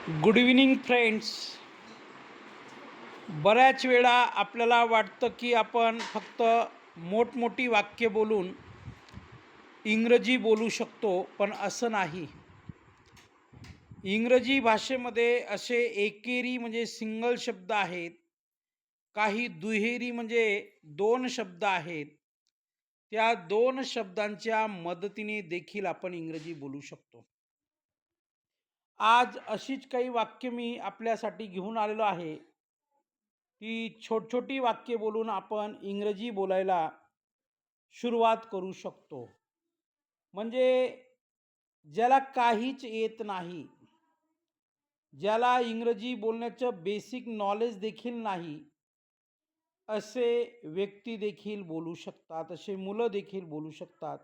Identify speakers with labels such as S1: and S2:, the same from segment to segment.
S1: Good evening friends. बऱ्याच वेळा आपल्याला वाटतं की आपण फक्त मोठमोठी वाक्य बोलून इंग्रजी बोलू शकतो, पण असं नाही. इंग्रजी भाषेमध्ये असे एकेरी म्हणजे सिंगल शब्द आहेत, काही दुहेरी म्हणजे दोन शब्द आहेत. त्या दोन शब्दांच्या मदतीने देखील आपण इंग्रजी बोलू शकतो. आज अशीच काही वाक्य मी आपल्यासाठी घेऊन आलेलो आहे, की छोटी वाक्य बोलून आपण इंग्रजी बोलायला सुरुवात करू शकतो. म्हणजे ज्याला काहीच येत नाही, ज्याला इंग्रजी बोलण्याचं बेसिक नॉलेज देखील नाही, असे व्यक्ती देखील बोलू शकतात, असे मुलं देखील बोलू शकतात.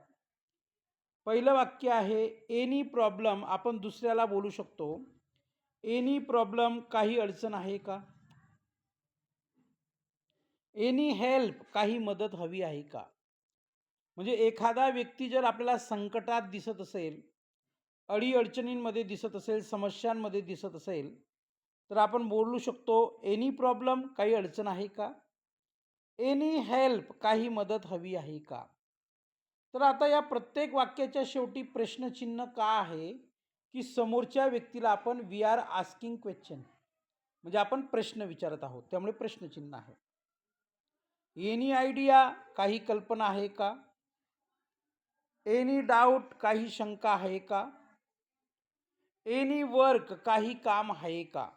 S1: पहिलं वाक्य आहे एनी प्रॉब्लेम. आपण दुसऱ्याला बोलू शकतो, एनी प्रॉब्लेम, काही अडचण आहे का? एनी हेल्प, काही मदत हवी आहे का? म्हणजे एखादा व्यक्ती जर आपल्याला संकटात दिसत असेल, अडी-अडचणींमध्ये दिसत असेल, समस्यांमध्ये दिसत असेल, तर आपण बोलू शकतो, एनी प्रॉब्लेम, काही अडचण आहे का? एनी हेल्प, काही मदत हवी आहे का? तर आता या प्रत्येक वाक्याच्या शेवटी प्रश्नचिन्ह का आहे, की समोरच्या व्यक्तीला आपण वी आर आस्किंग क्वेश्चन, म्हणजे आपण प्रश्न विचारत आहोत, त्यामुळे प्रश्नचिन्ह आहे. एनी आयडिया, काही कल्पना आहे का? एनी डाऊट, काही शंका आहे का? एनी वर्क, काही काम आहे का?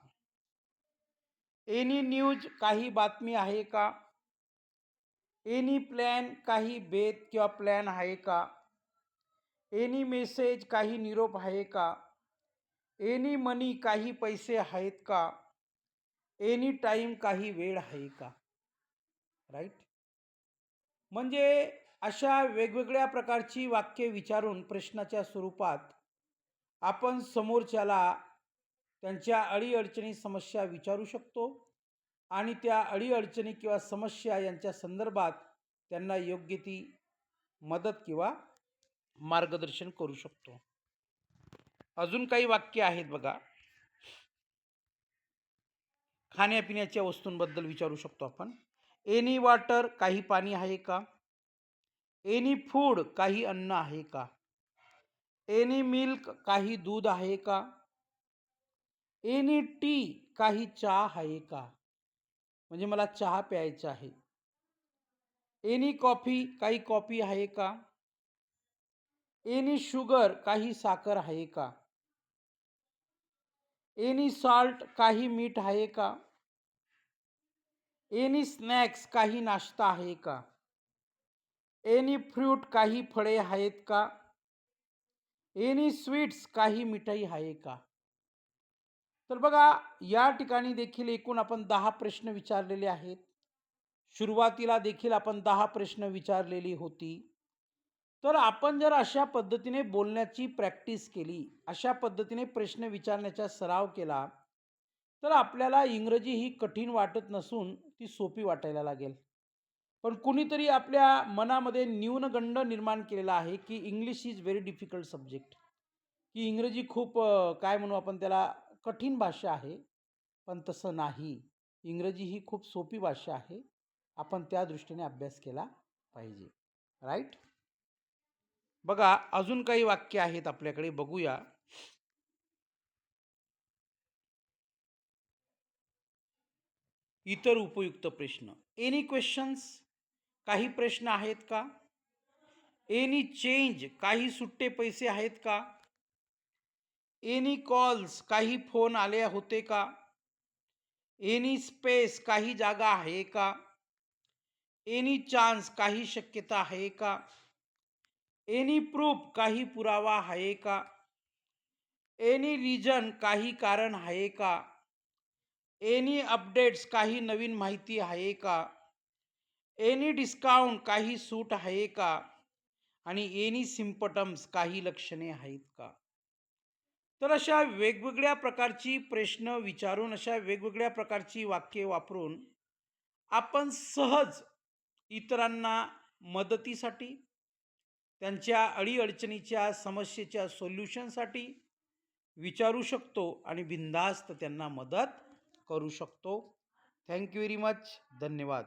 S1: एनी न्यूज, काही बातमी आहे का? एनी प्लॅन, काही बेत किंवा प्लॅन आहे का? एनी मेसेज, काही निरोप आहे का? एनी मनी, काही पैसे आहेत का? एनी टाईम, काही वेळ आहे का? राईट. म्हणजे अशा वेगवेगळ्या प्रकारची वाक्ये विचारून प्रश्नाच्या स्वरूपात आपण समोरच्याला त्यांच्या अडीअडचणी, समस्या विचारू शकतो आणि त्या अडीअडचणी किंवा समस्या यांच्या संदर्भात त्यांना योग्य ती मदत किंवा मार्गदर्शन करू शकतो. अजून काही वाक्य आहेत बघा. खाण्यापिण्याच्या वस्तूंबद्दल विचारू शकतो आपण. एनी वॉटर, काही पाणी आहे का? एनी फूड, काही अन्न आहे का? एनी मिल्क, काही दूध आहे का? एनी टी, काही चहा आहे का? म्हणजे मला चहा प्यायचा आहे. एनी कॉफी, काही कॉफी आहे का? एनी शुगर, काही साखर आहे का? एनी सॉल्ट, काही मीठ आहे का? एनी स्नॅक्स, काही नाश्ता आहे का? एनी फ्रूट, काही फळे आहेत का? एनी स्वीट्स, काही मिठाई आहे का? तर बघा, या ठिकाणी देखील एकूण आपण 10 प्रश्न विचारलेले आहेत. सुरुवातीला देखील आपण 10 प्रश्न विचारलेली होती. तर आपण जर अशा पद्धतीने बोलण्याची प्रॅक्टिस केली, अशा पद्धतीने प्रश्न विचारण्याचा सराव केला, तर आपल्याला इंग्रजी ही कठीण वाटत नसून ती सोपी वाटायला लागेल. पण कुणीतरी आपल्या मनामध्ये न्यूनगंड निर्माण केलेला आहे, की English is very difficult subject, की इंग्रजी खूप काय म्हणू आपण त्याला, कठीण भाषा आहे. पण तसं नाही. इंग्रजी ही खूप सोपी भाषा आहे. आपण त्या दृष्टीने अभ्यास केला पाहिजे. राईट? बघा, अजून काही वाक्य आहेत आपल्याकडे, बघूया. इतर उपयुक्त प्रश्न. एनी क्वेश्चन्स, काही प्रश्न आहेत का? एनी चेंज, काही सुट्टे पैसे आहेत का? एनी कॉल्स, काही फोन आले होते का? एनी स्पेस, काही जागा आहे का? एनी चान्स, काही शक्यता आहे का? एनी प्रूफ, काही पुरावा आहे का? एनी रिजन, काही कारण आहे का? एनी अपडेट्स, काही नवीन माहिती आहे का? एनी डिस्काउंट, काही सूट आहे का? आणि एनी सिम्पटम्स, काही लक्षणे आहेत का? तर अशा वेगवेगळ्या प्रकारची प्रश्न विचारून, अशा वेगवेगळ्या प्रकारची वाक्ये वापरून आपण सहज इतरांना मदतीसाठी, त्यांच्या अडीअडचणीच्या समस्येच्या सोल्युशनसाठी विचारू शकतो आणि बिनधास्त त्यांना मदत करू शकतो. Thank you very much. धन्यवाद.